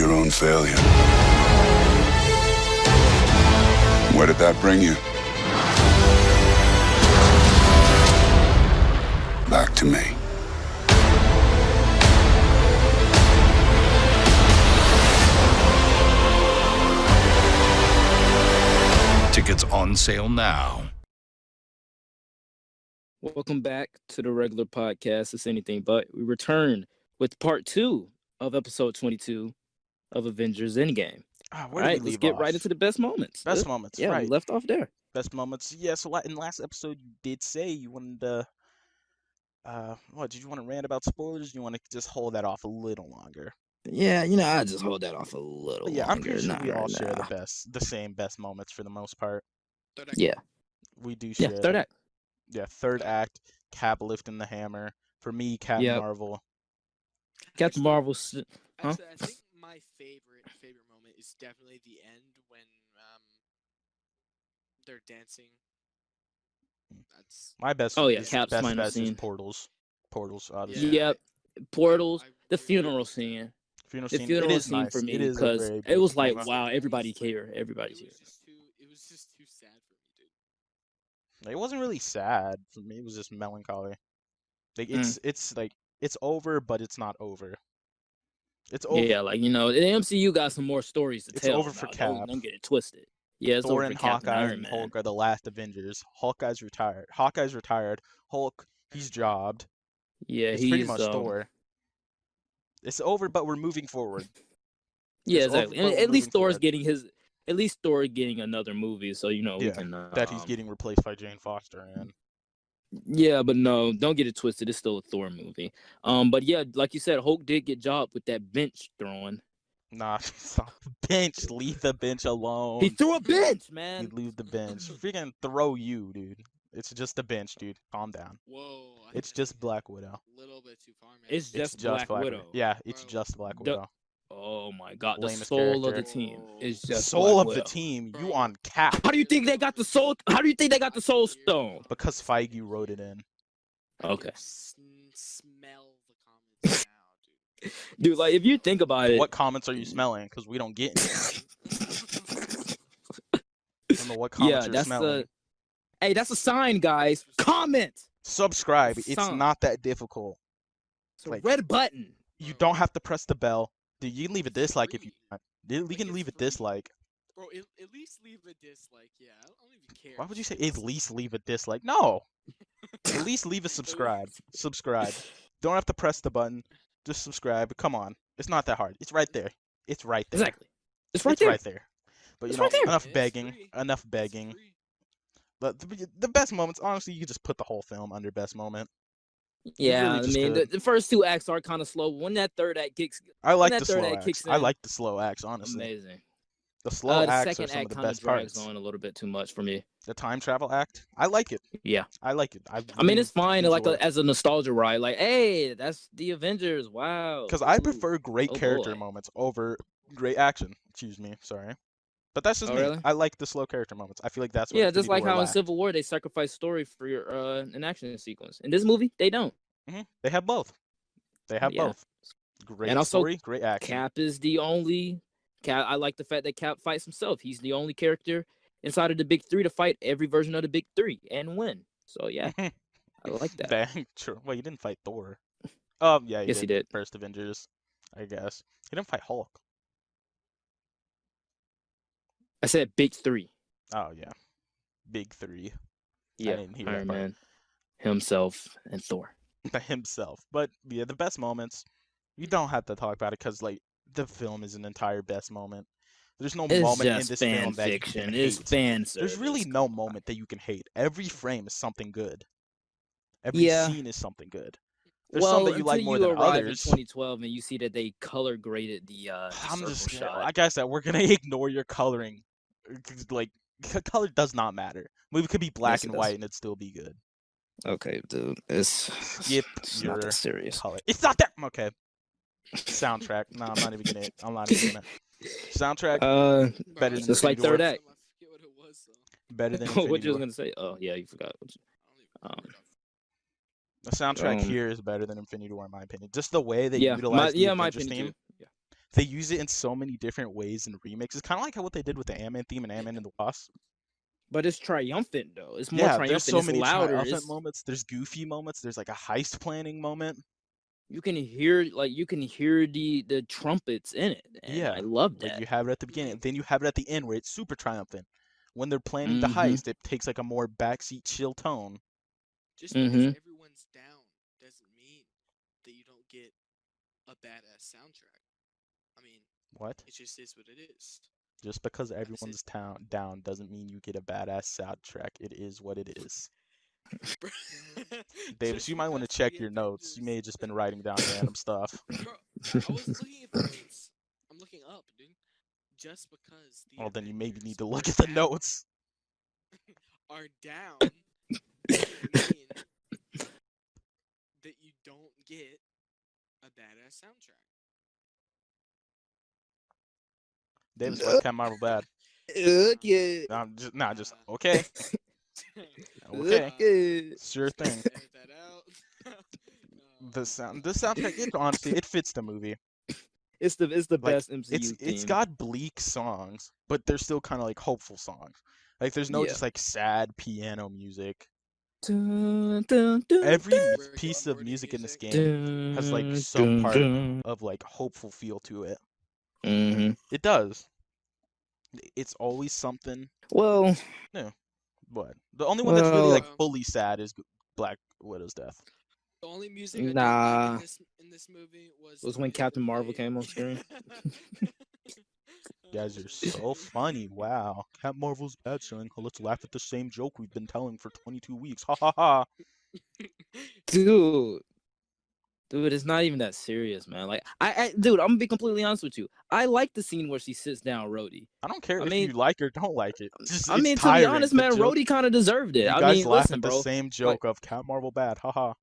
your own failure. Where did that bring you? Back to me. Tickets on sale now. Welcome back to the regular podcast. It's anything but. We return with part 2 of episode 22 of Avengers Endgame. Where did we leave let's get off? right into the best moments. Best moments, Yeah, right. we left off there. Best moments. Yeah, so in the last episode, you did say you wanted to, what, did you want to rant about spoilers? Or do you want to just hold that off a little longer? Yeah, I just hold that off a little But yeah, longer. I'm pretty sure we all right share now. the same best moments for the most part. Yeah. We do Yeah, share. third act. Yeah, third act, Cap lifting the hammer. For me, Captain Yep. Marvel. Captain Marvel. Huh? Actually, I think my favorite moment is definitely the end when they're dancing. That's My best. Oh, yeah, is- Cap's best final best scene. is Portals. Portals, obviously. Yeah. Yep. Portals. I The really funeral like that. scene. Funeral The scene. funeral it is scene nice. for me It is a because very it was beautiful like, moment. wow, It everybody's was like- here. Everybody's here. It was just too sad for me, dude. It wasn't really sad for me. It was just melancholy. Like Mm. it's like it's over, but it's not over. It's over. Yeah, like the MCU got some more stories to It's tell. over for now. Cap. Don't get it twisted. Yeah, it's Thor over and for Cap and Hawkeye Iron and Man. Hulk are the last Avengers. Hawkeye's retired. Hawkeye's retired. Hulk, he's jobbed. Yeah, It's he's pretty much Thor. It's over, but we're moving forward. Yeah, It's over, exactly. but And we're at least moving Thor's forward. getting at least Thor getting another movie, so we Yeah, can that he's getting replaced by Jane Foster and Yeah, but no, don't get it twisted. It's still a Thor movie. But yeah, like you said, Hulk did get job with that bench throwing. nah, stop the bench. Leave the bench alone. He threw a bench, You man. leave the bench. Freaking throw you, dude. It's just a bench, dude. Calm down. Whoa. I It's think just that's Black Widow. a little bit too far, man. It's It's just Black Widow. Yeah, it's Bro. just Black The- Widow. Oh my God, the Lamest soul of the character. team is The just soul Black of the Widow. team. You Bro. on Cap How do you think they got the soul? How do you think they got the soul stone? because Feige wrote it in. I Okay. can smell the comments now, dude. Dude, like if you think about it, What comments are you smelling? Because we don't get any. I don't know what comments yeah, you're that's smelling. hey, that's a sign, guys. Comment. Subscribe. It's Sign. not that difficult. It's a Like- red button. You don't have to press the bell. Dude, you can leave a dislike if you free. want. You Like, can it's leave a free. dislike. Bro, at least leave a dislike. Yeah, I don't even care. Why would you say at least leave a dislike? No. At least leave a subscribe. Subscribe. Don't have to press the button. Just subscribe. Come on. It's not that hard. It's right there. It's right there. Exactly. It's right It's there. right there. But It's you know, right there. enough It's begging. free. Enough It's begging. free. But the best moments, honestly, you could just put the whole film under best moment. Yeah, really I just mean, could. the first two acts are kind of slow. When that third act kicks, I like that the third slow act acts. kicks I in, like the slow acts, honestly. amazing. The slow The acts are second some of act the kind of best drags parts. on a little bit too much for me. The time travel act, I like it. Yeah, I like it. I mean, really it's fine, like enjoy it. as a nostalgia ride. Like, hey, that's the Avengers. Wow. Because I Ooh. prefer great Oh, character boy. moments over great action. Excuse me, sorry. But that's just Oh, me. really? I like the slow character moments. I feel like that's what Yeah, Infinity just like War how in lacked. Civil War they sacrifice story for your an action sequence. In this movie, they don't. They have both. They have Yeah. both. Great And also, story, great action. Cap is the only. Cap. I like the fact that Cap fights himself. He's the only character inside of the Big Three to fight every version of the Big Three and win. So yeah, I like that. Dang, true. Well, he didn't fight Thor. Yeah, Yes, he did. First Avengers, I guess. He didn't fight Hulk. I said Big Three. Oh yeah, Big Three. Yeah, didn't hear that Iron part. Man, himself, and Thor. By himself. But yeah, the best moments. You don't have to talk about it because like the film is an entire best moment. There's no It's moment in just this fan film that you fiction. can It's hate. fan There's service. really no Come on. moment that you can hate. Every frame is something good. Every Yeah. scene is something good. There's well, some that you like until more you than arrive others. in 2012 and you see that they color graded the I'm circle just shot. like I said, we're gonna ignore your coloring. 'Cause, like color does not matter. Movie could be black Yes, it and does. white and it'd still be good. Okay, dude, it's Skip it's your not that serious. color. It's not that okay. Soundtrack. No, I'm not even gonna. I'm not even gonna. Soundtrack Uh, better than just like Infinity War. third act. I forget what it was, though. Better than what Infinity you was War. gonna say? Oh yeah, you forgot. I don't even remember. The soundtrack Um, here is better than Infinity War in my opinion. Just the way they Yeah, utilize the my Avengers opinion theme. too. Yeah. they use it in so many different ways in remixes, kind of like how what they did with the Ant-Man theme and Ant-Man and the Wasp. But it's triumphant though. It's more Yeah, there's triumphant. so It's many louder. triumphant It's moments. There's goofy moments. There's like a heist planning moment. you can hear the trumpets in it, and Yeah, I love like that. you have it at the beginning, then you have it at the end where it's super triumphant. When they're planning the Mm-hmm. heist, it takes like a more backseat chill tone. Just Mm-hmm. because everyone's down doesn't mean that you don't get a badass soundtrack. I mean, What? it just is what it is. Just because That's it. everyone's down doesn't mean you get a badass soundtrack. It is what it is. Davis, Just you might want to because check the your notes. You Avengers- may have just been writing down random stuff. Bro, I was looking at the notes. I'm looking up, dude. Just because the Well, then you maybe need Avengers to look are at the down- notes. are down doesn't mean that you don't get a badass soundtrack. Davis, why is Captain Marvel bad? Okay. Just okay. Okay. Okay. Sure thing. Edit that out. The soundtrack, it honestly, it fits the movie. It's the Like, best MCU it's theme. got bleak songs, but they're still kind of like hopeful songs. Like there's no Yeah. just like sad piano music. Dun, dun, dun, Every dun, Rick piece and of Morty music in this music. game has like dun, some dun, part dun. of like hopeful feel to it. Mm-hmm. It does. It's always something. Well, But the only one that's really like Well- fully sad is Black Widow's death. The only music I did Nah. like in this movie was was the when way Captain they Marvel played. came on screen. You guys are so funny. Wow. Cap Marvel's bad showing. Let's laugh at the same joke we've been telling for 22 weeks. Ha ha ha. Dude, it's not even that serious, man. Like, dude, I'm gonna be completely honest with you. I like the scene where she sits down Rhodey. I don't care I if mean- you like or don't like it. Just, I it's mean, to be tiring. honest, The man, joke- Rhodey kind of deserved it. You I guys mean, laugh listen, at the bro. same joke of Cap Marvel bad. Haha.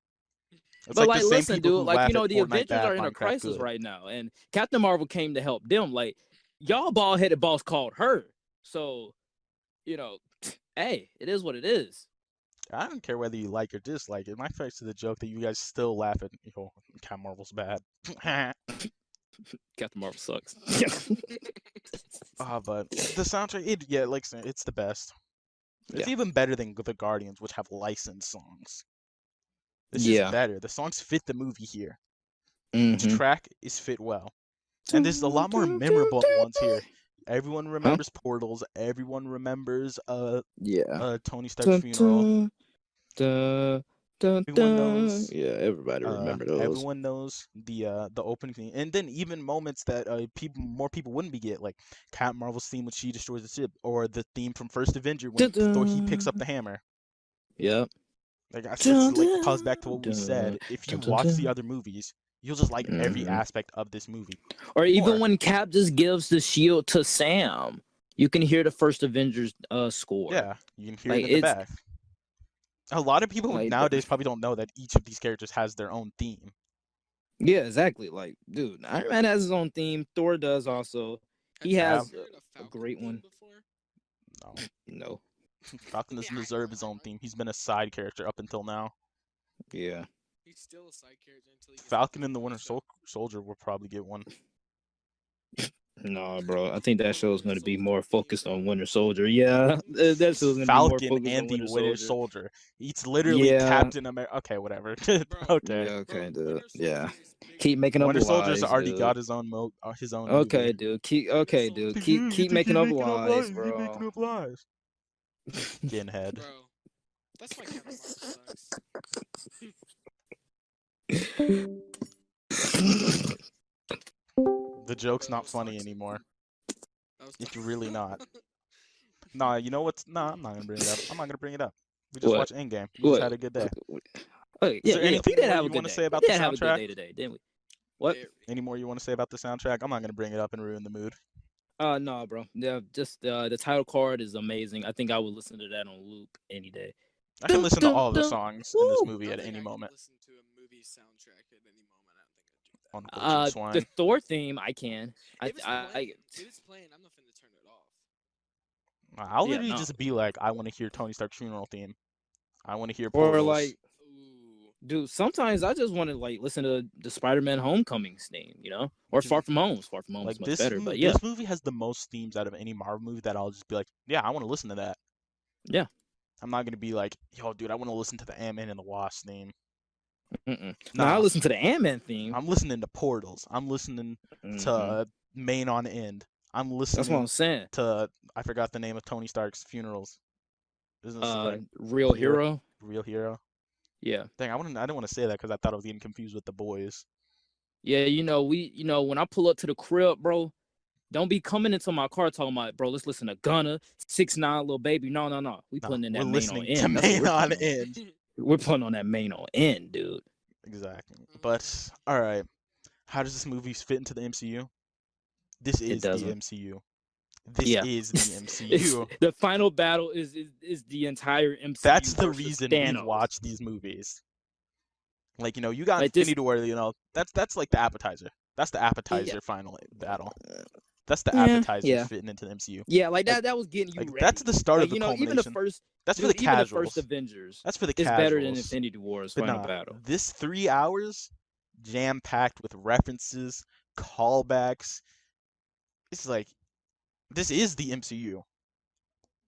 It's But like the same listen, people dude, who like, laugh you know, at the Fortnite Avengers bad, are in a Minecraft crisis good. right now, and Captain Marvel came to help them. Like, y'all bald-headed boss called her. So, you know, hey, it is what it is. I don't care whether you like or dislike it. My face to the joke that you guys still laugh at. Yo, Cap Marvel's bad. Captain Marvel sucks. But the soundtrack, like I said, it's the best. It's Yeah. even better than the Guardians, which have licensed songs. This Yeah. is better. The songs fit the movie here. Mhm. Each track is fit well. And there's a lot more memorable ones here. Everyone remembers Portals. Everyone remembers Yeah. Tony Stark's funeral. Everyone knows. Yeah, everybody remember those. Everyone knows the opening theme, and then even moments that more people wouldn't be get, like Captain Marvel's theme when she destroys the ship, or the theme from First Avenger when he picks up the hammer. Yep. Like I said, it's like calls back to what we said. If you watch the other movies, you'll just like every aspect of this movie. Or even More. when Cap just gives the shield to Sam, you can hear the first Avengers score. Yeah, you can hear Like, it in the it's- back. A lot of people like, nowadays probably don't know that each of these characters has their own theme. Yeah, exactly. Like, dude, Iron Man has his own theme. Thor does also. He has you heard a Falcon great theme one. Before? No. Falcon doesn't deserve his own theme. He's been a side character up until now. Yeah. He's still a side character until he gets Falcon into and the Winter show. Soldier will probably get one. No, bro. I think that show's going to be more focused on Winter Soldier. Yeah, that show's going to be more Falcon focused on and the Winter Winter Soldier. Soldier. It's literally Yeah. Captain America. Okay, whatever. Okay. Yeah, okay, dude. Winter Yeah. Soldier is bigger Keep making up Winter lies. Soldier's already dude. got his own his own Okay, movie. dude. Keep making up lies, bro. Making up lies. Skinhead. Bro, that's why Captain Marvel sucks. The joke's not funny anymore. That was It's tough. really not. Nah, you know what's? Nah, I'm not gonna bring it up. I'm not gonna bring it up. We just What? watched Endgame. We just had a good day. Okay, Is yeah, there yeah, anything we did more have you a good wanna day. say about we the did have a good soundtrack? day today, didn't we? What? Very. Any more you want to say about the soundtrack? I'm not gonna bring it up and ruin the mood. No, bro. Yeah, just the title card is amazing. I think I would listen to that on loop any day. I can listen to all the dun. songs in this Woo! movie I at don't any think I can moment. listen to a movie soundtrack at any moment. I don't think I'd do that. Unfortunate swine. The Thor theme, I can. If it's playing, I'm not finna turn it off. I'll yeah, literally no. just be like, I want to hear Tony Stark's funeral theme. I want to hear Or Portals. like Ooh. Dude, sometimes I just want to like listen to the Spider-Man Homecoming's theme, or Far From Home. Far From Home Like is much better, but yeah, this movie has the most themes out of any Marvel movie that I'll just be like, yeah, I want to listen to that. yeah. I'm not gonna be like, yo, dude, I want to listen to the Ant-Man and the Wasp theme. No, Nah, I listen to the Ant-Man theme. I'm listening to Portals. I'm listening Mhm. to Main on End. I'm That's what listening I'm saying. to I forgot the name of Tony Stark's funerals. Isn't this like Real Hero. Real Hero? Yeah. Dang, I didn't want to say that because I thought I was getting confused with The Boys. Yeah, when I pull up to the crib, bro, don't be coming into my car talking about, bro, let's listen to Gunna, 6ix9ine, Lil Baby. No. We No, putting in we're that main on listening end. to That's what Main we're on putting on. End. We're putting on that main on end, dude. Exactly. But all right, how does this movie fit into the MCU? This It is the doesn't. MCU. This Yeah. is the MCU. The final battle is the entire MCU. That's the versus reason Thanos. we watch these movies. Like, you got Like this- Infinity War, that's like the appetizer. That's the appetizer final battle. That's the appetizers fitting into the MCU. Yeah, like Like- that was getting you Like ready. that's the start Like, of the even culmination. the first That's for the even the casuals. first Avengers That's for the is casuals. better than Infinity War's But final nah, battle. this 3 hours jam packed with references, callbacks. It's like this is the MCU.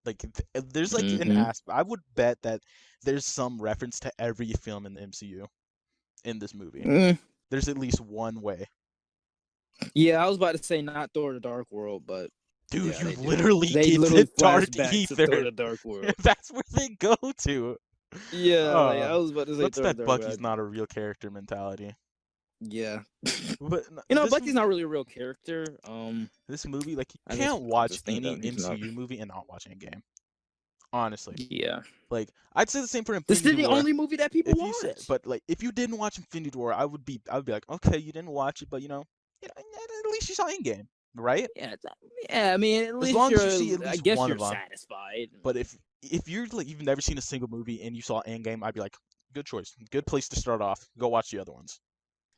Like there's like an Mhm. aspect. I would bet that there's some reference to every film in the MCU in this movie. Mm. There's at least one way. Yeah, I was about to say not Thor: The Dark World, but Dude, yeah, you they do. literally They get literally to Dark flashback to Thor: Ether. The Dark World. That's where they go to. Yeah, like, I was about to say That's Thor: that The Dark Bucky's World. not a real character mentality. Yeah. But this Bucky's not really a real character. This movie, like, I you just- can't I watch just think any that he's not- MCU movie and not watch Endgame. Honestly, Yeah. like, I'd say the same for This Infinity is the War. only movie that people If you watch. said, but like, if you didn't watch Infinity War, I would be like, okay, you didn't watch it, but at least you saw Endgame, right? Yeah, I mean, at least long as you you're, see at I least guess one you're of 'em. satisfied. But if you're like you've never seen a single movie and you saw Endgame, I'd be like, good choice, good place to start off. Go watch the other ones.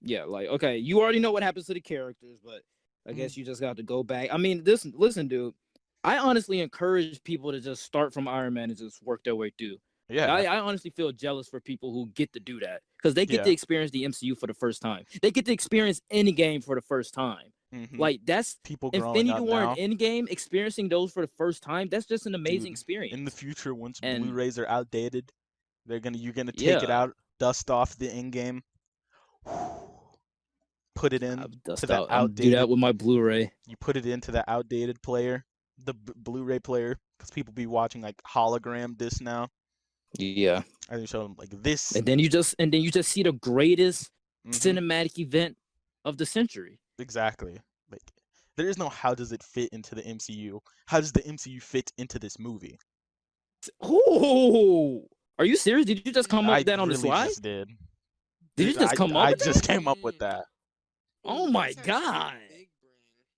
Yeah, like, okay, you already know what happens to the characters, but I guess you just got to go back. I mean, listen, dude. I honestly encourage people to just start from Iron Man and just work their way through. Yeah, I honestly feel jealous for people who get to do that because they get to Yeah. experience the MCU for the first time. They get to experience Endgame for the first time. Mhm. Like, that's people growing Infinity up War now. and Endgame, experiencing those for the first time. That's just an amazing Dude, experience. In the future, once And- Blu-rays are outdated, you're gonna take it Yeah. out, dust off the Endgame, put it in I'll to dust the out. I'll do outdated. that with my Blu-ray. You put it into the outdated player, the Blu-ray player, because people be watching like hologram disc now. Yeah. And you show them like this. And then you just see the greatest Mhm. cinematic event of the century. Exactly. Like there is no how does it fit into the MCU? How does the MCU fit into this movie? Oh, are you serious? Did you just come up I with that on the really slide? just did. Did you just come up I with just that? came up with that. Oh Ooh, my that's actually God. big brain.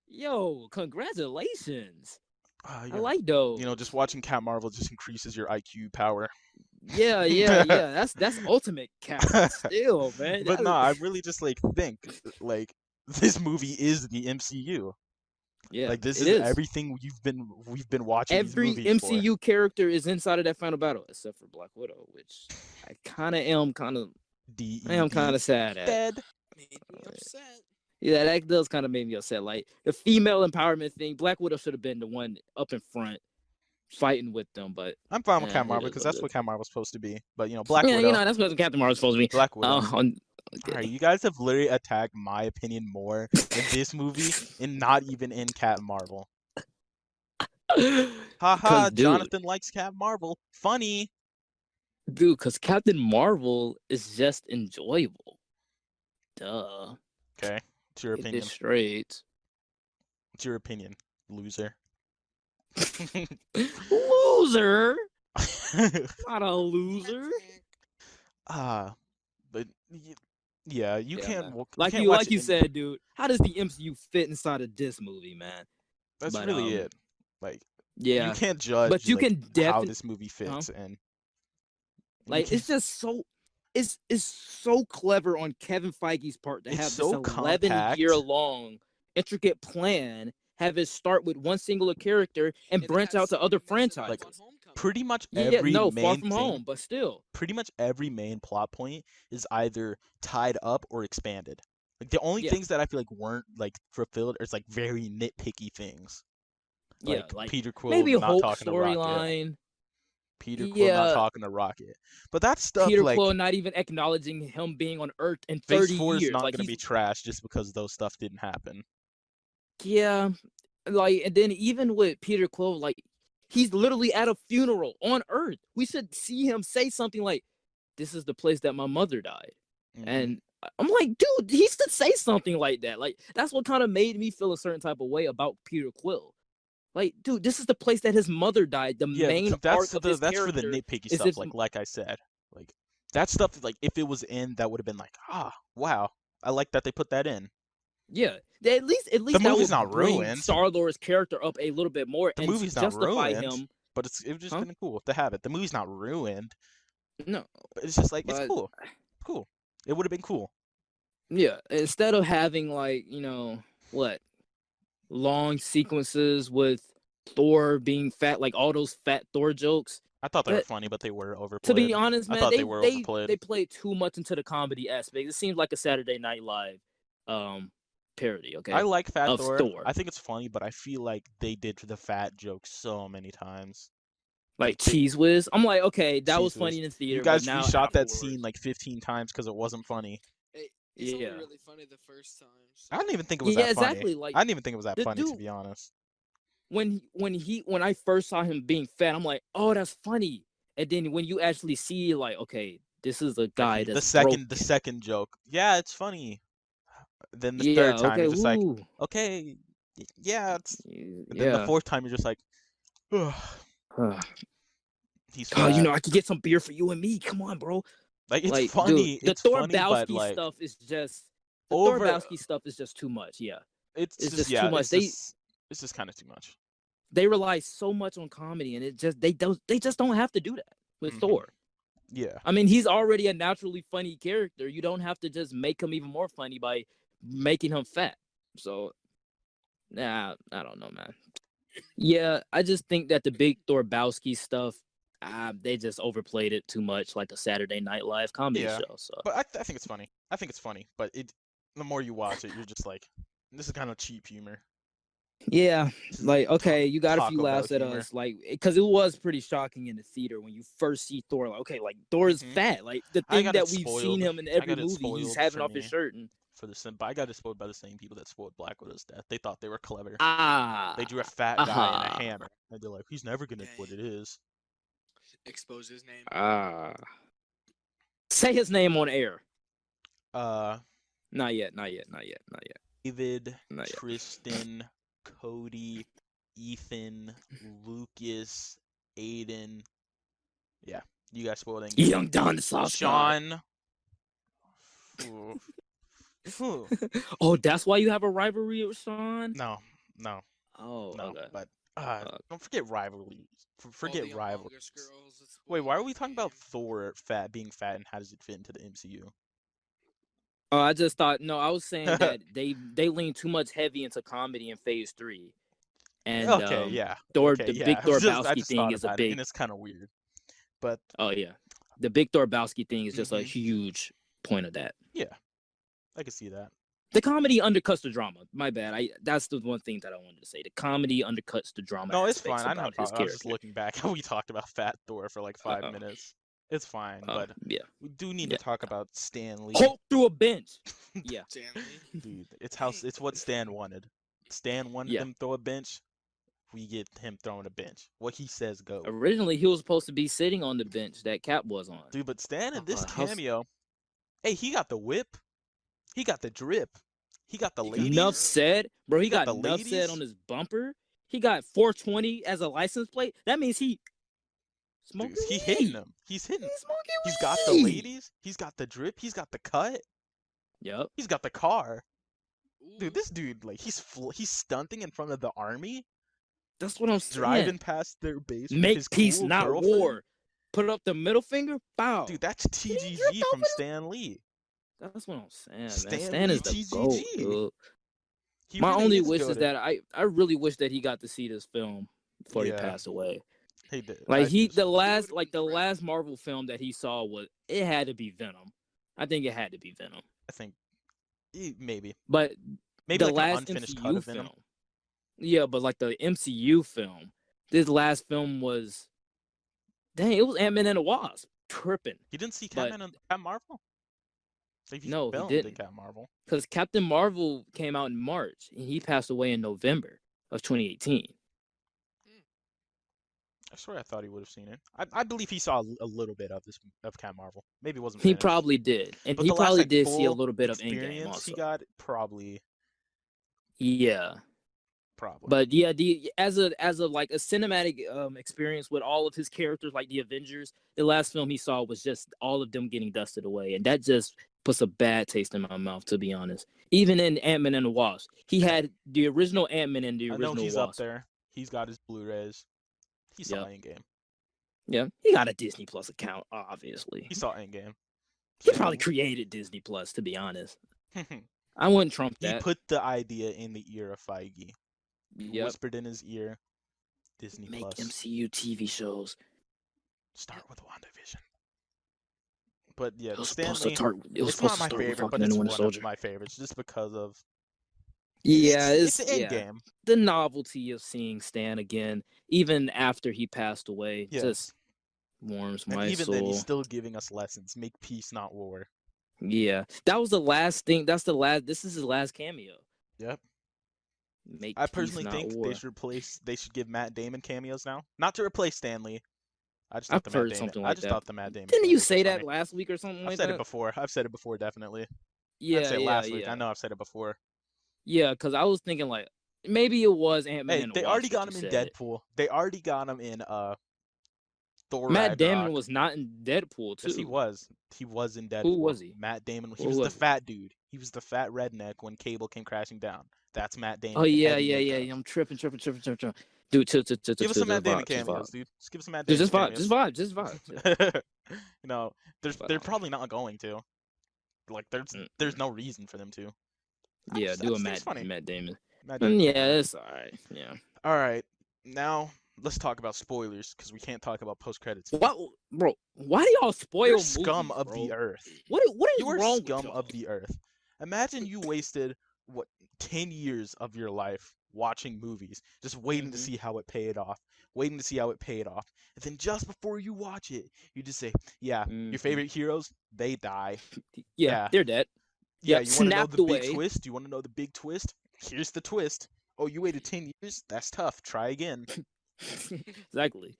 Yo, congratulations. You I gotta- like those. just watching Cat Marvel just increases your IQ power. Yeah. That's ultimate cap. Still, man. But that no, is- I really just like think like this movie is the MCU. yeah, Like this it is everything we've been watching Every these movies MCU character is inside of that final battle, except for Black Widow, which I kind of am kind of sad at. Dead. Made me upset. Yeah, that does kind of make me upset. Like the female empowerment thing, Black Widow should have been the one up in front fighting with them. But I'm fine with Yeah, Cat it Marvel is because what it that's what is. Cat Marvel's supposed to be. But Black yeah, Widow. that's what Captain Marvel's supposed to be. Black Widow. All Okay. right, you guys have literally attacked my opinion more in this movie and not even in Cat Marvel. Haha, 'Cause, dude, Jonathan likes Cat Marvel. Funny. Dude, because Captain Marvel is just enjoyable. Duh. Okay, it's your Get opinion. this straight. What's your opinion, loser? Loser? Not a loser. But yeah, you Yeah, can't. man. You Like can't you, watch like you it in- said, dude. How does the MCU fit inside of this movie, man? That's but, really it. Like Yeah, you can't judge. but you like, can how definitely this movie fits and like it's just so. It's so clever on Kevin Feige's part to It's have so this compact. 11-year-long intricate plan. Have it start with one singular character and they branch had out to so other many messed up franchises. on Homecoming. pretty much Yeah, every no, Far main From thing, Home, but still. pretty much every main plot point is either tied up or expanded. Like the only Yeah. things that I feel like weren't like fulfilled is like very nitpicky things. Yeah, Like like Peter Quill maybe a not Hulk talking to Rocket. storyline. Peter Quill not Yeah, talking to Rocket. But that stuff Peter like Quill not even acknowledging him being on Earth in Phase 30 4 is years. not Like gonna be trash just because those stuff didn't happen. yeah, like and then even with Peter Quill, like he's literally at a funeral on Earth. We should see him say something like, "This is the place that my mother died," Mhm. and I'm like, dude, he should say something like that. Like that's what kind of made me feel a certain type of way about Peter Quill. Like, dude, this is the place that his mother died. The Yeah, main that's arc of his that's for the character nitpicky is stuff. his. Like I said, like that stuff. Like if it was in, that would have been like, wow, I like that they put that in. Yeah, at least The that movie's would not bring ruined. Star-Lord's character up a little bit more The and movie's not justify ruined, him. but it would just Huh? been cool to have it. The movie's not ruined, No, but it's just like it's but cool. It would have been cool. yeah, instead of having like what long sequences with Thor being fat, like all those fat Thor jokes. I thought they were That, funny, but they were to overplayed. be honest, I man, thought they were overplayed. they played too much into the comedy aspect. It seems like a Saturday Night Live parody. Okay, I like Fat of Thor. I think it's funny, but I feel like they did the fat joke so many times. like they- Cheese Whiz. I'm like, okay, that was Cheese Whiz. funny in the theater. You guys but now reshot that afterwards- scene like 15 times because it wasn't funny. It's only Yeah. really funny the first time. So. I didn't even think it was Yeah, that funny. exactly. Like I didn't even think it was that the funny, to dude- be honest. when I first saw him being fat, I'm like, oh, that's funny. And then when you actually see, like, okay, this is a guy that's the broken. second joke. Yeah, it's funny. Then the Yeah, third time okay, you're just like, ooh. okay, yeah, it's. And then Yeah. the fourth time you're just like, ugh, he's God, fat. I could get some beer for you and me. Come on, bro. Like it's like, funny. Dude, the it's Thor funny, but Bowski like stuff is just over. Thor Bowski stuff is just too much. Yeah, It's it's just just yeah, too much. it's just kind of too much. They rely so much on comedy, and they just don't have to do that with Mhm. Thor. Yeah. I mean, he's already a naturally funny character. You don't have to just make him even more funny by making him fat. So, nah, I don't know, man. Yeah, I just think that the big Thor Bowski stuff, they just overplayed it too much, like a Saturday Night Live comedy Yeah. show. So, But I think it's funny. I think it's funny, but the more you watch it, you're just like, this is kind of cheap humor. yeah, like okay, you got a few Taco Bell laughs at humor. us, like because it was pretty shocking in the theater when you first see Thor. Like, okay, like Thor is Mhm. fat. Like the I thing got it that we've seen spoiled. him in I every got it movie, he's spoiled having for off his me. shirt and But I got spoiled by the same people that spoiled Black Widow's death. They thought they were clever. They drew a fat guy and uh-huh. a hammer, and they're like, he's never gonna do what it is. Expose his name. Say his name on air. Not yet. David, Not yet. Tristan, Cody, Ethan, Lucas, Aiden. Yeah, you guys spoiled Endgame. Young Don the Soft Guy. Sean. Ooh. Oh, that's why you have a rivalry with Sean? No. Oh, okay. But don't forget rivalries. Forget All the rivalries. Among Us girls that Wait, why are spoiled we talking the about game. Thor being fat, and how does it fit into the MCU? Oh, I just thought no. I was saying that they lean too much heavy into comedy in Phase 3, and Okay, yeah. Thor, Okay, the yeah. big I Thor just Bowski thing thought is a about it, big. and it's kind of weird. But Oh yeah, the big Thor Bowski thing is just a Mhm. huge point of that. yeah, I can see that. The comedy undercuts the drama. My bad. That's the one thing that I wanted to say. The comedy undercuts the drama. No, it's aspects fine. I know. about his I was just character. looking back how we talked about Fat Thor for like 5 Uh-oh. minutes. It's fine, but Yeah. we do need Yeah. to talk about Stan Lee. Hulk through a bench. Yeah. Stanley. Dude, it's what Stan wanted. Stan wanted Yeah. him to throw a bench. We get him throwing a bench. What he says go. Originally, he was supposed to be sitting on the bench that Cap was on. Dude, but Stan in this how's- cameo, hey, he got the whip. He got the drip. He got the He got ladies. Enough said, bro. He got got the enough ladies. said on his bumper. He got 420 as a license plate. That means he smoking. Dude, he weed. hitting them. He's hitting. He's smoking He's got the weed. ladies. He's got the drip. He's got the cut. Yep. He's got the car. Ooh. Dude, this dude, like, he's stunting in front of the army, That's what I'm saying. driving past their base. with Make his peace, cool not girlfriend. war. Put up the middle finger. Bow. Dude, that's he TGG dripped from over the- Stan Lee. That's what I'm saying, man. Stan Stan is Lee the GOAT, TGG. dude. He My really only is wish is goated. that I really wish that he got to see this film before Yeah. he passed away. He did. Like It the would've been the crap. last Marvel film that he saw it had to be Venom. I think it had to be Venom. I think maybe But maybe the like an last unfinished cut MCU of Venom. film. Yeah, but like the MCU film, this last film was dang, it was Ant-Man and the Wasp. Tripping. You didn't see But Captain Marvel? Like, he no, he filmed in didn't. Captain Marvel. Because Captain Marvel came out in March and he passed away in November of 2018. I swear I thought he would have seen it. I believe he saw a little bit of Captain Marvel. Maybe it wasn't He finished. probably did. And But he the last probably like did see a full little bit of Endgame experience also. he got probably. Yeah. But yeah, as a like a cinematic experience with all of his characters, like the Avengers, the last film he saw was just all of them getting dusted away, and that just puts a bad taste in my mouth, to be honest. Even in Ant-Man and the Wasp, he had the original Ant-Man and the I original know he's Wasp. up there. He's got his Blu-rays. He saw Endgame. Yeah, he got a Disney Plus account, obviously. He saw Endgame. He probably created Disney Plus, to be honest. I wouldn't trump He that. put the idea in the ear of Feige. Yep. Whispered in his ear, Disney Make Plus. MCU TV shows. Start with WandaVision. But yeah, It was Stan supposed to Lee, start. It was it's supposed not to my start with favorite, but Falcon and it's the one Winter Soldier. of my favorites just because of Yeah, it's yeah. Endgame. The novelty of seeing Stan again, even after he passed away, Yeah. just warms And my even soul. then, he's still giving us lessons. Make peace, not war. Yeah, that was the last thing. That's the last. This is his last cameo. Yep. Make I peace, personally not think war. they should give Matt Damon cameos now. Not to replace Stan Lee. I just I've thought the Matt heard Damon. something I like just that. thought the Matt Damon. Didn't you cameos say were that funny. last week or something I've like said that? it before. I've said it before, definitely. Yeah, I'd say yeah, last yeah. week. I know I've said it before. Yeah, because I was thinking like maybe it was Ant-Man Hey, and the they Wasp already that got you him in said. Deadpool. They already got him in Thor Matt Ragnarok. Damon was not in Deadpool too. Yes, he was. He was in Deadpool. Who was he? Matt Damon. He Who was the was he? fat dude. He was the fat redneck when Cable came crashing down. That's Matt Damon. Oh yeah, heavy yeah, makeup. yeah. I'm tripping. Dude, Give us some Matt Damon cameos, dude. Just give us some Matt Damon cameos. Just vibe. You know, they're probably not going to. Like, there's no reason for them to. Yeah, do a Matt Damon. Matt Damon Yeah, it's alright. Yeah. All right, now let's talk about spoilers because we can't talk about post credits. What, bro? Why do y'all spoil You're movies, scum of bro? the earth. What is You are wrong scum with y'all? of the earth. Imagine you wasted 10 years of your life watching movies, just waiting to see how it paid off, and then just before you watch it, you just say, "Yeah, your favorite heroes, they die." Yeah, they're dead. Yeah, you want to know snapped the away. big twist? You want to know the big twist? Here's the twist. Oh, you waited 10 years? That's tough. Try again. Exactly.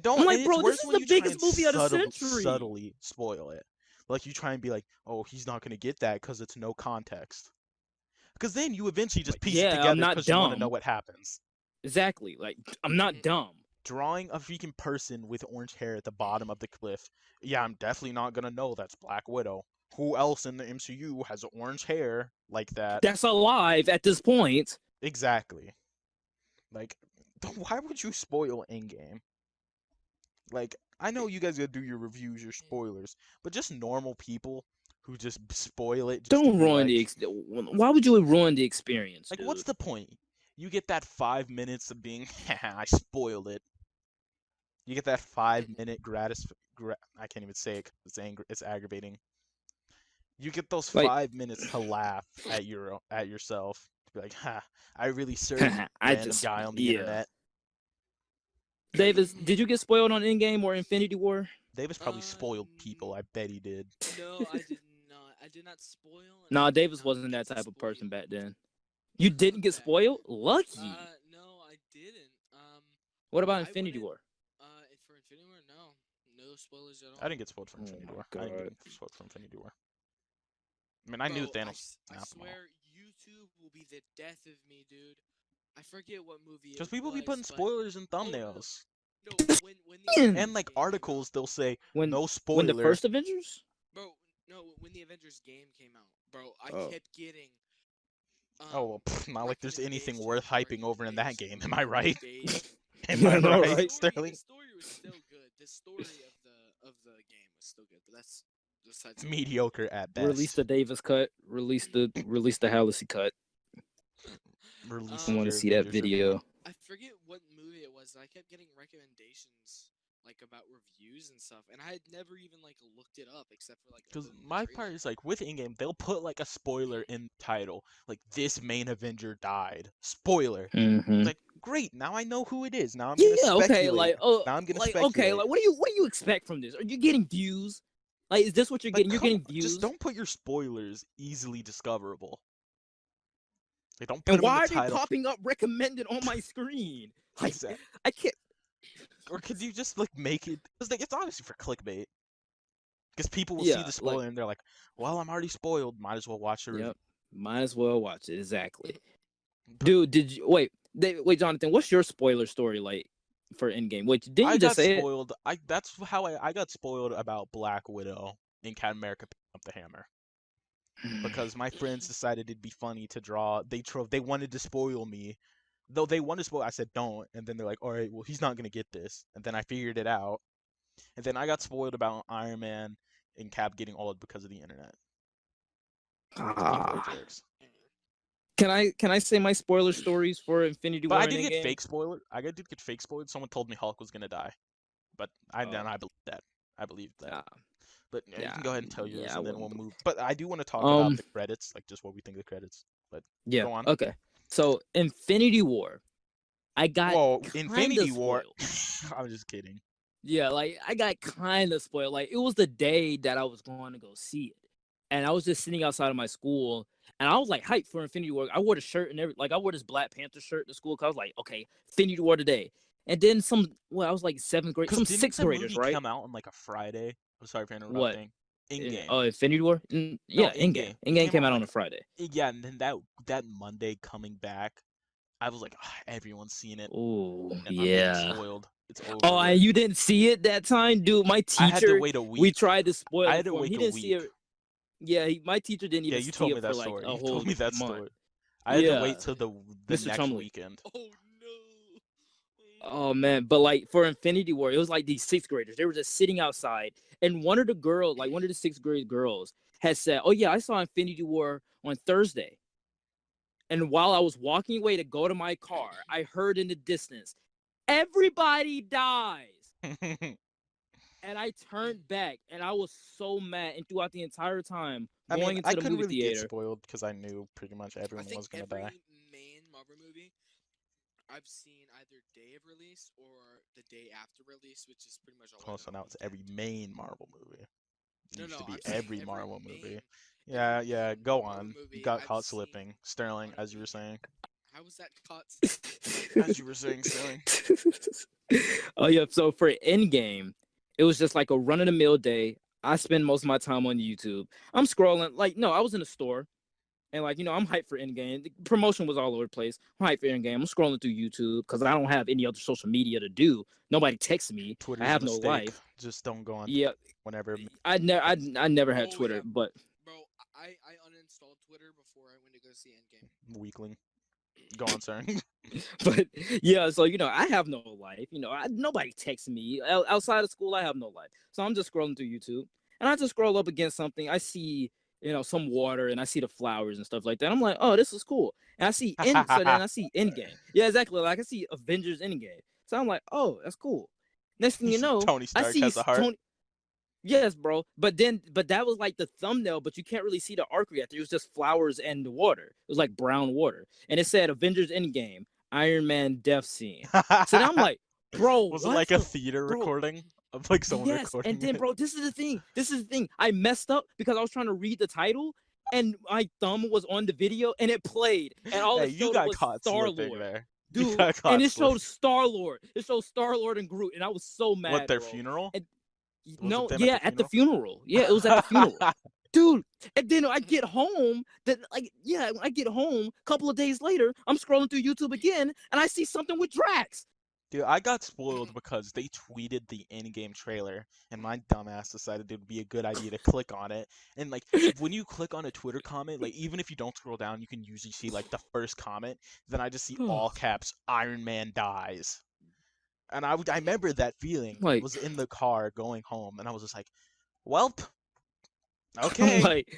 Don't. I'm like, and bro, it's this worse is when the you try biggest and movie of the century. subtly spoil it. Like, you try and be like, "Oh, he's not gonna get that because it's no context." Because then you eventually just piece it together because you want to know what happens. Exactly. Like, I'm not dumb. Drawing a freaking person with orange hair at the bottom of the cliff. Yeah, I'm definitely not gonna know that's Black Widow. Who else in the MCU has orange hair like that? That's alive at this point. Exactly. Like, why would you spoil Endgame? Like, I know you guys gotta do your reviews, your spoilers, but just normal people who just spoil it. Just Don't ruin why would you ruin the experience? Like, dude? what's the point? You get that 5 minutes of being, I spoiled it. You get that 5-minute I can't even say it. It's aggravating. You get those 5 minutes to laugh at yourself. To be like, ha! I really served random guy on the internet. Davis, did you get spoiled on Endgame or Infinity War? Davis probably spoiled people. I bet he did. No, I did not. I did not spoil. Nah, Davis wasn't that type of person back then. You didn't get spoiled? Lucky. No, I didn't. What about Infinity War? For Infinity War, no spoilers at all. I didn't get spoiled for Infinity War. I didn't get spoiled for Infinity War. I mean, I knew Thanos. I swear, YouTube will be the death of me, dude. I forget what movie. Because people be putting spoilers in thumbnails. No, when and like articles, they'll say no spoiler. When the first Avengers? Bro, no, when the Avengers game came out, bro, I kept getting. Oh, well, not like there's anything worth hyping over in that game. Am I right? Am I right, Sterling? The story was still good. The story of the game was still good, but that's besides. Mediocre at best. Release the Davis cut. Release the Hallisey cut. I want to see that video. I forget what movie it was. I kept getting recommendations like about reviews and stuff, and I had never even like looked it up except for like Because the my part trailer. is like with in-game, they'll put like a spoiler in the title, like this main Avenger died. Spoiler. Mm-hmm. Like, great, now I know who it is. Now I'm gonna Yeah, okay, speculate. Now I'm gonna okay, speculate. like what do you expect from this? Are you getting views? Like, is this what you're Like, getting? You're come getting on, just views. don't put your spoilers easily discoverable. Like, don't put And them in the why are they title. popping up recommended on my screen? Like, Exactly. I can't. Or could you just like make it? Because like, it's obviously for clickbait. Because people will see Yeah, the like, spoiler and they're like, "Well, I'm already spoiled. Might as well watch the review." yep. Might as well watch it. Exactly. But Dude, did you wait? Wait, Jonathan. What's your spoiler story like for Endgame? Wait, didn't I you just got say it? spoiled. That's how I got spoiled about Black Widow in Captain America picking up the hammer because my friends decided it'd be funny to draw. They wanted to spoil me, though they wanted to spoil. I said don't, and then they're like, "All right, well he's not gonna get this," and then I figured it out, and then I got spoiled about Iron Man and Cap getting old because of the internet. Because people are Ah. jerks. Can I say my spoiler stories for Infinity But War I and did get Endgame? fake spoiler. Did get fake spoiled. Someone told me Hulk was gonna die, but I Oh, believed that. I believed that. yeah, But yeah, you yeah, can go ahead and tell yours, yeah. I and then we'll wouldn't. move. But I do want to talk about Um, the credits, like just what we think of the credits. But yeah. go on. Okay. So Infinity War, I got Whoa, kind of Infinity War. spoiled. I'm just kidding. Yeah, like I got kind of spoiled. Like it was the day that I was going to go see it, and I was just sitting outside of my school, and I was like hyped for Infinity War. I wore the shirt and everything. Like I wore this Black Panther shirt to school because I was like, okay, Infinity War today. And then I was like seventh grade, Cause some didn't sixth the graders, movie right? come out on like a Friday? I'm sorry for What? interrupting. In game. Oh, Infinity War? No, Yeah, in Endgame. game. It Endgame came came out out on like a Friday. yeah, and then that Monday coming back, I was like, "Ah, everyone's seen it, Oh, and I'm getting yeah. spoiled. It's Oh, over and with. you didn't see it that time, dude. My I had to teacher, wait a we week. tried to spoil I it had to for him. wait He a didn't see week. it. Yeah, my teacher didn't Yeah, even you see told me it for that like story. a You told whole me that month. story. I had to Yeah, wait till the Mr. next Chumley. weekend. Oh no! Oh man, but like for Infinity War, it was like these sixth graders. They were just sitting outside, and one of the girls, like one of the sixth grade girls, had said, "Oh yeah, I saw Infinity War on Thursday." And while I was walking away to go to my car, I heard in the distance, "Everybody dies." And I turned back, and I was so mad. And throughout the entire time I mean, going I into the couldn't movie really get theater, spoiled because I knew pretty much I everyone think was gonna die. every main Marvel movie I've seen either day of release or the day after release, which is pretty much all Oh, like so on a now it's every weekend. main Marvel movie. It No, used to no, be I'm saying every Marvel movie. every Yeah, yeah. main Go Marvel on. You movie got I've caught seen slipping, Sterling, on a as you were weekend. saying. How was that caught? As you were saying, Sterling. oh yeah. So for Endgame, it was just like a run of the mill day. I spend most of my time on YouTube. I'm scrolling. Like no, I was in the store. And like, I'm hyped for Endgame. The promotion was all over the place. I'm hyped for Endgame. I'm scrolling through YouTube because I don't have any other social media to do. Nobody texts me. I Twitter's a have no mistake. life. Just don't go on Yeah, whenever. I never had Oh Twitter, yeah, but bro. I uninstalled Twitter before I went to go see Endgame. Weakling. Go on, sir. but yeah, so I have no life. Nobody texts me outside of school. I have no life, so I'm just scrolling through YouTube, and I just scroll up against something. I see some water, and I see the flowers and stuff like that. I'm like, oh, this is cool. And I see so then I see Endgame. Yeah, exactly. Like I see Avengers Endgame. So I'm like, oh, that's cool. Next thing You you see know, Tony I Stark see has a heart. Tony. Yes, bro. But that was like the thumbnail, but you can't really see the arc reactor. It was just flowers and the water. It was like brown water. And it said Avengers Endgame, Iron Man death scene. So then I'm like, bro, Was it what like a the theater bro? recording of like someone Yes. And recording then, it? bro, this is the thing. This is the thing. I messed up because I was trying to read the title and my thumb was on the video and it played. And all Hey, it you showed got was caught Star slipping Lord. there. You Dude, got and caught it showed slipping. Star Lord. It showed Star Lord and Groot, and I was so What, mad, their bro. funeral? And Was it no, them at the yeah, at the funeral? funeral. Yeah, it was at the funeral. Dude, and then I get home, when I get home, a couple of days later, I'm scrolling through YouTube again, and I see something with Drax. Dude, I got spoiled because they tweeted the in-game trailer, and my dumbass decided it would be a good idea to click on it. And like, when you click on a Twitter comment, like even if you don't scroll down, you can usually see like the first comment. Then I just see all caps, Iron Man dies. And I remember that feeling. Like, Was in the car going home, and I was just like, "Welp, I'm okay." like,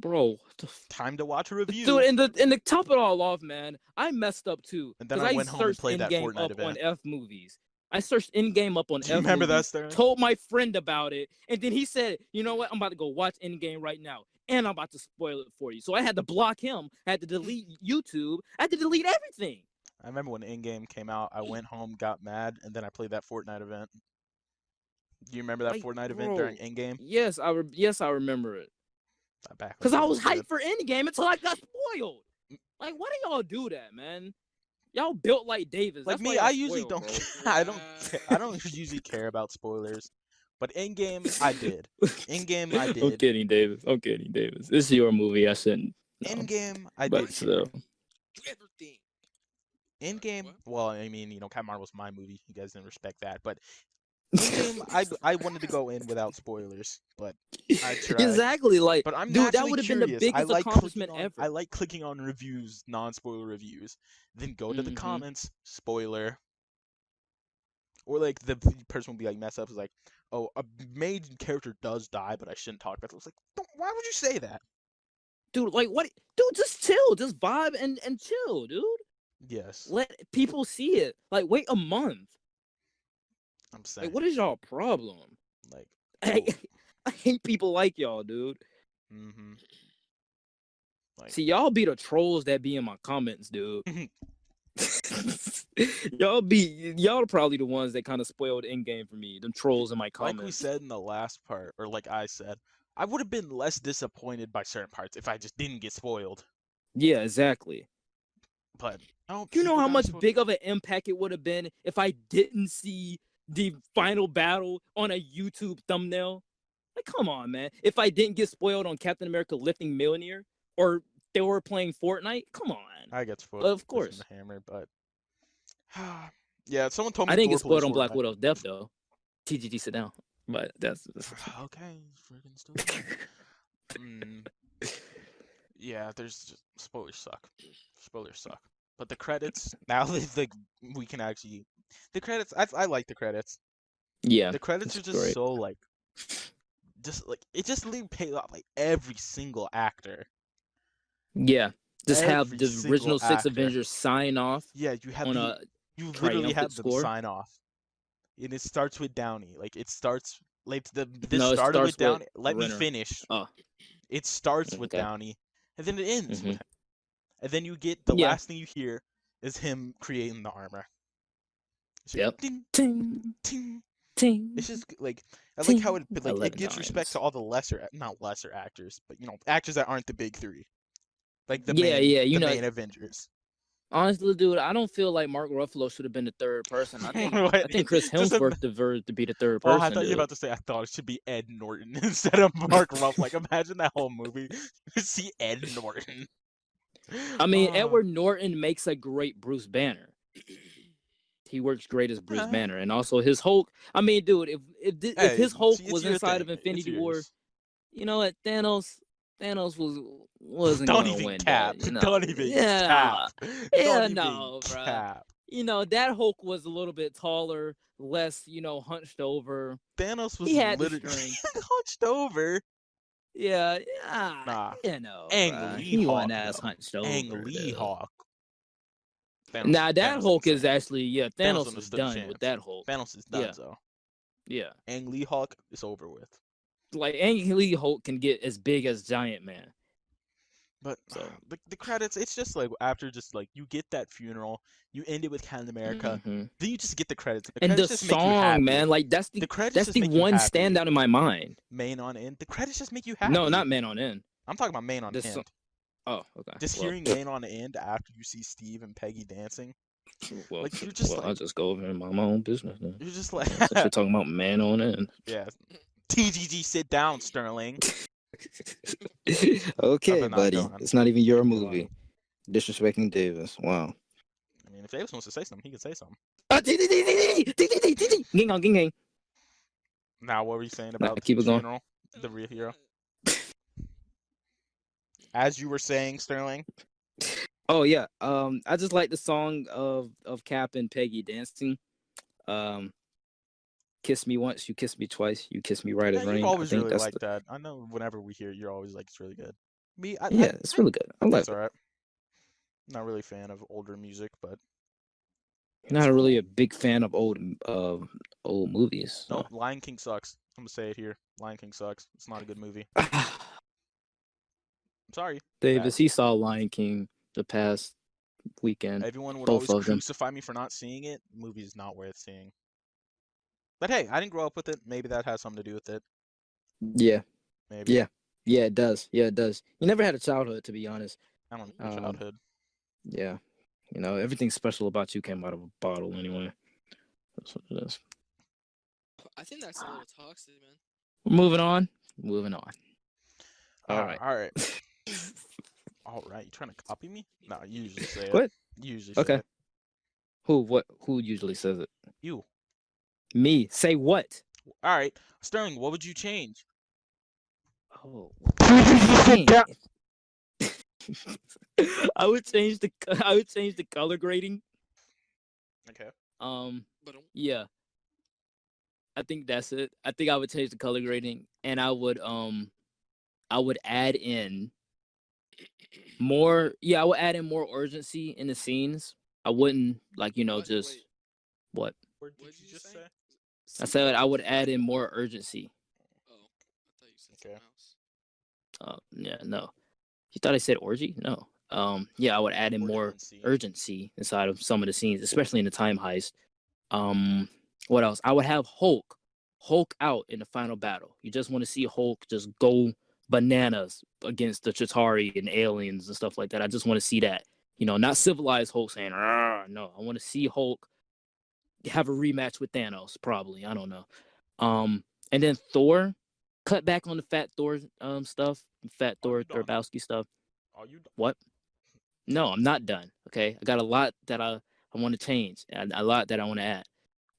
bro. What the Time to watch a review. Dude, and to top it all off, man, I messed up too. And then Because I I went home and searched played that Endgame Fortnite up on event. F movies. I searched Endgame up on Do you F remember that, movies. Sterling? Told my friend about it, and then he said, "You know what? I'm about to go watch Endgame right now, and I'm about to spoil it for you." So I had to block him. I had to delete YouTube. I had to delete everything. I remember when Endgame came out, I went home, got mad, and then I played that Fortnite event. Do you remember that Like, Fortnite event bro, during Endgame? yes, I remember it. Back when Because I Fortnite was good. hyped for Endgame until I got spoiled. Like, why do y'all do that, man? Y'all built like Davis. Like That's why me, y'all I usually spoiled, don't. bro. I don't usually care about spoilers, but Endgame, I did. Endgame, I I'm did. kidding, Davis. I'm kidding, Davis. This is your movie. I shouldn't. No. Endgame, I But did. still. Do everything. Endgame, What? well, I mean, Captain Marvel's my movie. You guys didn't respect that, but Endgame, I wanted to go in without spoilers, but I tried. Exactly. Like, But I'm dude, that naturally would have been the curious. biggest accomplishment ever. I like clicking on reviews, non-spoiler reviews, then go to the Mhm. comments, spoiler. Or like the person will be like mess up is like, oh, a main character does die, but I shouldn't talk about it. I was like, why would you say that? Dude, like, what? Dude, just chill. Just vibe and chill, dude. Yes, Let people see it. Like, wait a month. I'm saying. Like, what is y'all problem? Like, I hate people like y'all, dude. mm-hmm. Like, See, y'all be the trolls that be in my comments, dude. y'all are probably the ones that kind of spoiled Endgame for me. Them trolls in my comments. like we said in the last part, or like I said, I would have been less disappointed by certain parts if I just didn't get spoiled. Yeah, exactly. But You know how much big of an impact it would have been if I didn't see the final battle on a YouTube thumbnail? Like, come on, man. If I didn't get spoiled on Captain America lifting Mjolnir or they were playing Fortnite, come on. I get spoiled. Of course. The hammer, but yeah, someone told me I didn't Thor get spoiled plays on Black Fortnite. Widow's death though. TGG, sit down. But that's Okay, freaking still. Yeah, there's just spoilers suck. Spoilers suck. But the credits now, like we can actually, the credits. I like the credits. Yeah. The credits are just great. so like, it just paid off like every single actor. Yeah. Just have Every the single original 6 actor. Avengers sign off. Yeah, you have on the, a you literally have them score. sign off, and it starts with Downey. Like it starts like this No, it started starts with Downey. with Let me Renner. finish. Oh. It starts with Okay. Downey, and then it ends Mhm. with him. And then you get the Yeah. last thing you hear is him creating the armor. It's like, Yep. ding, Ting, ting. ting. It's just like I like how it like 11 it gives respect times. to all the not lesser actors, but actors that aren't the big three, like the Yeah, main Avengers. Honestly, dude, I don't feel like Mark Ruffalo should have been the third person. I think Chris Just Hemsworth deserved to be the third Oh, person. I thought you were about to say I thought it should be Ed Norton instead of Mark Ruffalo. Like imagine that whole movie. See Ed Norton. I mean, Edward Norton makes a great Bruce Banner. He works great as Bruce Banner, and also his Hulk. I mean, dude, if his Hulk was inside of Infinity War, you know what, Thanos wasn't Don't gonna even win cap. that. You know? Don't even cap. Yeah, Don't even no, cap. bro. That Hulk was a little bit taller, less, hunched over. Thanos was He had the literally strength. hunched over. Yeah, Nah. Ang Lee he Hawk, wasn't as though. hunched over. Ang Lee Hawk. Nah, that Thanos Hulk is insane. actually Thanos is stood a done chance. with that Hulk. Thanos is done, so. Yeah. Ang Lee Hawk is over with. Like Ang Lee Hulk can get as big as Giant Man. But So the credits, it's just like after just like you get that funeral, you end it with Captain America, then you just get the credits. And credits the just make you happy. song, man, like that's the one standout in my mind. Main on End. The credits just make you happy. No, not Man on End. I'm talking about Main on End. Oh, okay. Just hearing Main on End after you see Steve and Peggy dancing. Well, like you're just I'll just go over and mind my own business then. You're just like since we're talking about Man on End. Yeah. TGG, sit down, Sterling. Okay, buddy. It's not even your movie. Disrespecting Davis. Wow. I mean, if Davis wants to say something, he can say something. Now, what were you saying about keep it going. Funeral, the real hero? As you were saying, Sterling. Oh yeah. I just like the song of Cap and Peggy dancing. Kiss me once, you kiss me twice, you kiss me right as rain. You always really that's like that. I know whenever we hear it, you're always like, it's really good. Me, Yeah, it's really good. I like It's it. alright. Not really a fan of older music, but Not really a big fan of old movies. So. nope. Lion King sucks. I'm gonna say it here. Lion King sucks. It's not a good movie. I'm sorry. Davis, he saw Lion King the past weekend. Everyone would Both always of them. crucify me for not seeing it. The movie is not worth seeing. But hey, I didn't grow up with it. Maybe that has something to do with it. Yeah. Maybe. Yeah. Yeah, it does. Yeah, it does. You never had a childhood, to be honest. I don't know. Childhood. Yeah. You know, everything special about you came out of a bottle anyway. That's what it is. I think that's a little toxic, man. Moving on. All right. All right. All right. You trying to copy me? No, you usually say it. What? You usually say Okay. it. Who usually says it? You. Me. Say what? All right. Sterling, what would you change? Oh. Dang. I would change the color grading. Okay. But Yeah. I think that's it. I think I would change the color grading, and I would add in more. Yeah, I would add in more urgency in the scenes. I wouldn't just wait, what What what did did you you just say? say? I said. I would add in more urgency. Oh, I thought you said Okay. something else. Yeah, no. You thought I said orgy? No. Yeah, I would add in more Ordinancy. urgency inside of some of the scenes, especially in the time heist. What else? I would have Hulk out in the final battle. You just want to see Hulk just go bananas against the Chitauri and aliens and stuff like that. I just want to see that. You know, not civilized Hulk saying, "Arr!" No, I want to see Hulk have a rematch with Thanos, probably. I don't know. And then Thor, cut back on the Fat Thor stuff, Fat Are Thor you done? Thurbowski stuff. Are you done? What? No, I'm not done. Okay, I got a lot that I want to change and a lot that I want to add.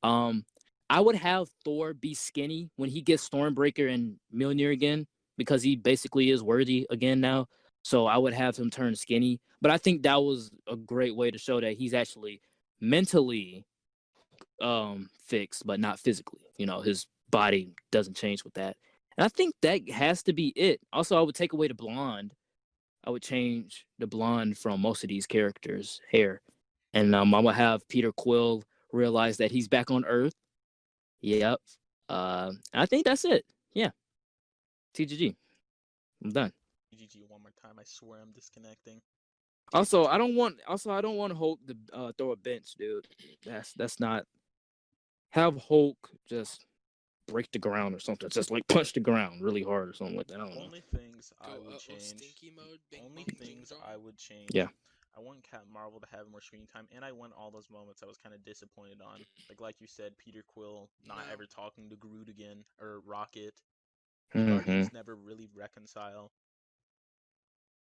Um, I would have Thor be skinny when he gets Stormbreaker and Mjolnir again because he basically is worthy again now. So I would have him turn skinny. But I think that was a great way to show that he's actually mentally fixed, but not physically. You know, his body doesn't change with that. And I think that has to be it. Also, I would take away the blonde. I would change the blonde from most of these characters' hair. And I would have Peter Quill realize that he's back on Earth. Yep. I think that's it. Yeah. TGG. I'm done. GG one more time. I swear I'm disconnecting. Also, I don't want Hulk to throw a bench, dude. That's not. Have Hulk just break the ground or something. Just like punch the ground really hard or something like that. I don't know. Only things I Go would up change. stinky mode. Bing Only bong, ding things dong. I would change. Yeah. I want Captain Marvel to have more screen time, and I want all those moments I was kind of disappointed on. Like you said, Peter Quill not No. ever talking to Groot again, or Rocket. Mhm. Guardians never really reconcile.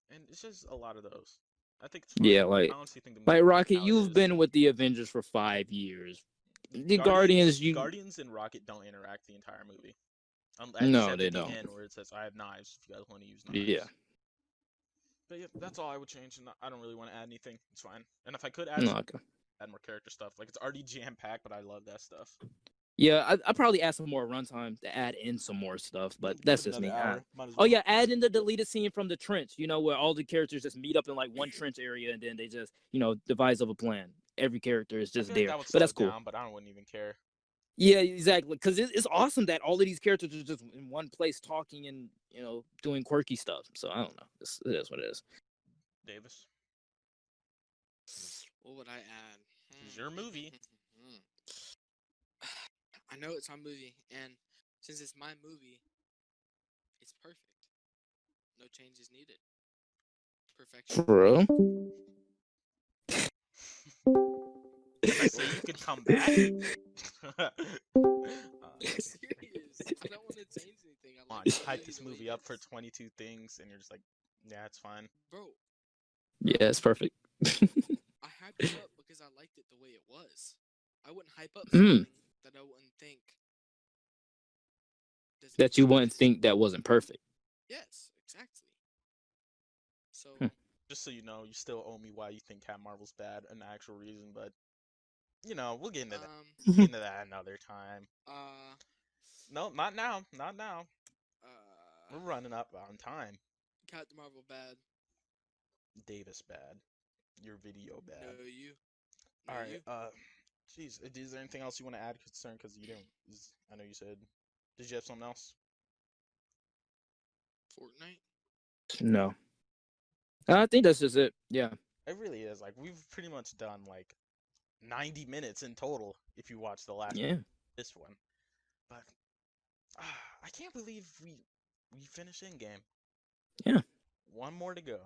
And it's just a lot of those. I think it's fine. Yeah, like I honestly think the movie like is Rocket, how it you've is. been with the Avengers for 5 years. The Guardians, Guardians and Rocket don't interact the entire movie. No, Except they at the don't. end where it says, I have knives if you guys want to use knives. Yeah. But yeah, that's all I would change, and I don't really want to add anything. It's fine. And if I could add No, some, okay. add more character stuff. Like, it's already jam-packed, but I love that stuff. Yeah, I probably add some more runtime to add in some more stuff, but that's just me. Might as Oh well. yeah, add in the deleted scene from the trench. You know, where all the characters just meet up in like one trench area, and then they just devise of a plan. Every character is I just feel like there, that would but slow that's it cool. down, but I wouldn't even care. Yeah, exactly. Because it's awesome that all of these characters are just in one place talking and doing quirky stuff. So I don't know. It is what it is. Davis, What would I add? it's your movie. I know it's my movie, and since it's my movie, it's perfect. No changes needed. Perfection. Bro. If I say you could come back. I'm serious. I don't want to change anything. I Come on, like you the hype movie this the way movie it up for is. 22 things, and you're just like, yeah, it's fine. Bro, Yeah, it's perfect. I hyped it up because I liked it the way it was. I wouldn't hype up something that I wouldn't think doesn't That you deserve wouldn't it. think that wasn't perfect. Yes, exactly. So Just so you know, you still owe me why you think Captain Marvel's bad, an actual reason, but we'll get into that. We'll get into that another time. No, not now. Not now. We're running up on time. Captain Marvel bad. Davis bad. Your video bad. No, you. All No, right. you. Jeez, is there anything else you want to add, concern? Because you didn't. I know you said. Did you have something else? Fortnite. No, I think that's just it. Yeah. It really is. Like we've pretty much done like 90 minutes in total if you watch the last Yeah. this one. But I can't believe we finished Endgame. Yeah. One more to go.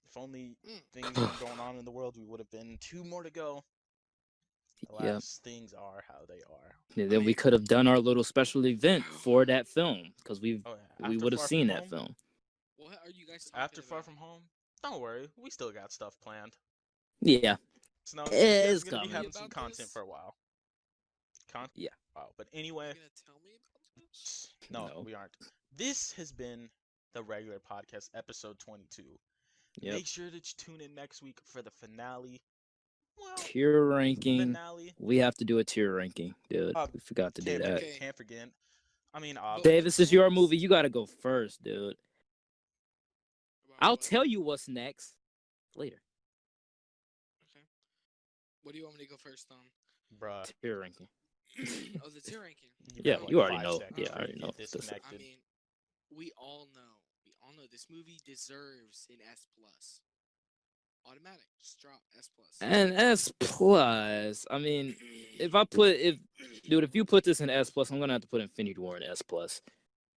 If only Mm. things weren't going on in the world, we would have been 2 more to go. Yep. Alas, things are how they are. And then we could have done our little special event for that film because Oh, yeah. we After would have Far seen From that Home? film. What are you guys talking After Far about? From Home, don't worry, we still got stuff planned. Yeah. So now It's we're gonna be coming. having some About content this? for a while. Yeah. Wow. But anyway, You're gonna tell me about this? no, No. we aren't. This has been the regular podcast, episode 22. Yep. Make sure to tune in next week for the finale. Well, Tier ranking. finale. We have to do a tier ranking, dude. Uh, We forgot to do Can't that. forget. Okay. Can't forget. I mean, But Davis, what is your comes- movie. You gotta go first, dude. About I'll what? tell you what's next later. Okay. What do you want me to go first on? bruh. Tier ranking. Oh, the tier ranking. Yeah, got, you already 5 know. seconds Yeah, I before already you know get this. I disconnected. mean, we all know this movie deserves an S plus. Automatic, just drop S plus. And S plus. I mean, if you put this in S plus, I'm gonna have to put Infinity War in S plus.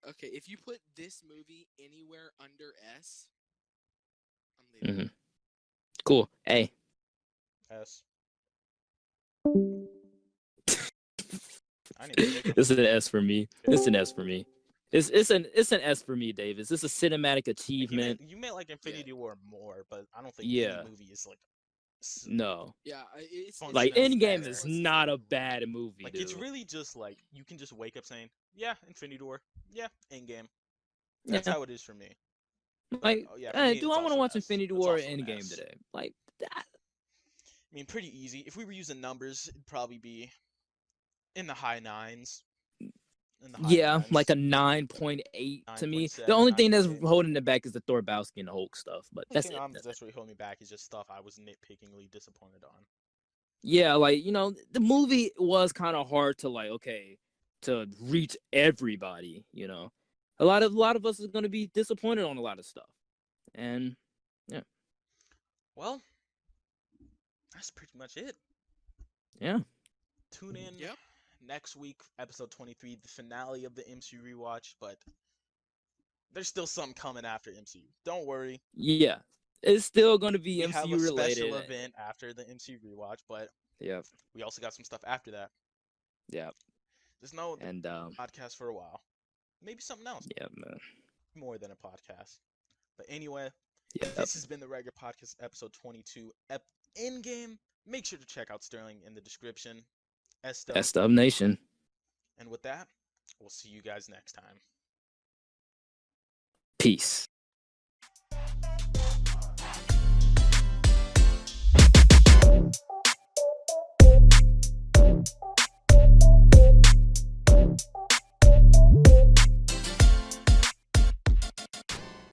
Okay, if you put this movie anywhere under S, I'm leaving. Mm-hmm. Cool. A. S. I need to take This is an S for me. It's an S for me. It's an S for me, Davis. It's a cinematic achievement. You may like Infinity War more, but I don't think Yeah. any movie is like. No. Yeah, it's Like Functional Endgame S+. is not a bad movie, Like dude. it's really just like you can just wake up saying, "Yeah, Infinity War, yeah, Endgame." That's Yeah. how it is for me. Like, Oh, yeah, for hey, me, do it's I want to also watch S. Infinity It's War or also an Endgame S. today? Like that. I mean, pretty easy. If we were using numbers, it'd probably be in the high 9s. In the high Yeah, 9s. like a 9.8 to me. 9.7, The only thing that's 9.8. holding it back is the Thor Bowski and the Hulk stuff, but The that's thing it. that's really holding me back is just stuff I was nitpickingly disappointed on. Yeah, like the movie was kind of hard to reach everybody. A lot of us is gonna be disappointed on a lot of stuff, and yeah, Well, that's pretty much it. yeah, Tune in Yep. next week, episode 23, the finale of the MCU Rewatch, but there's still something coming after MCU. Don't worry. yeah. It's still gonna be We MCU have a related. special event after the MCU Rewatch, but Yeah, we also got some stuff after that. yeah, There's no and podcast for a while. Maybe something else. yeah, man. More than a podcast. But anyway, Yeah, this has been the regular podcast, episode 22, Endgame. Make sure to check out Sterling in the description. SDUBnation. And with that, we'll see you guys next time. Peace.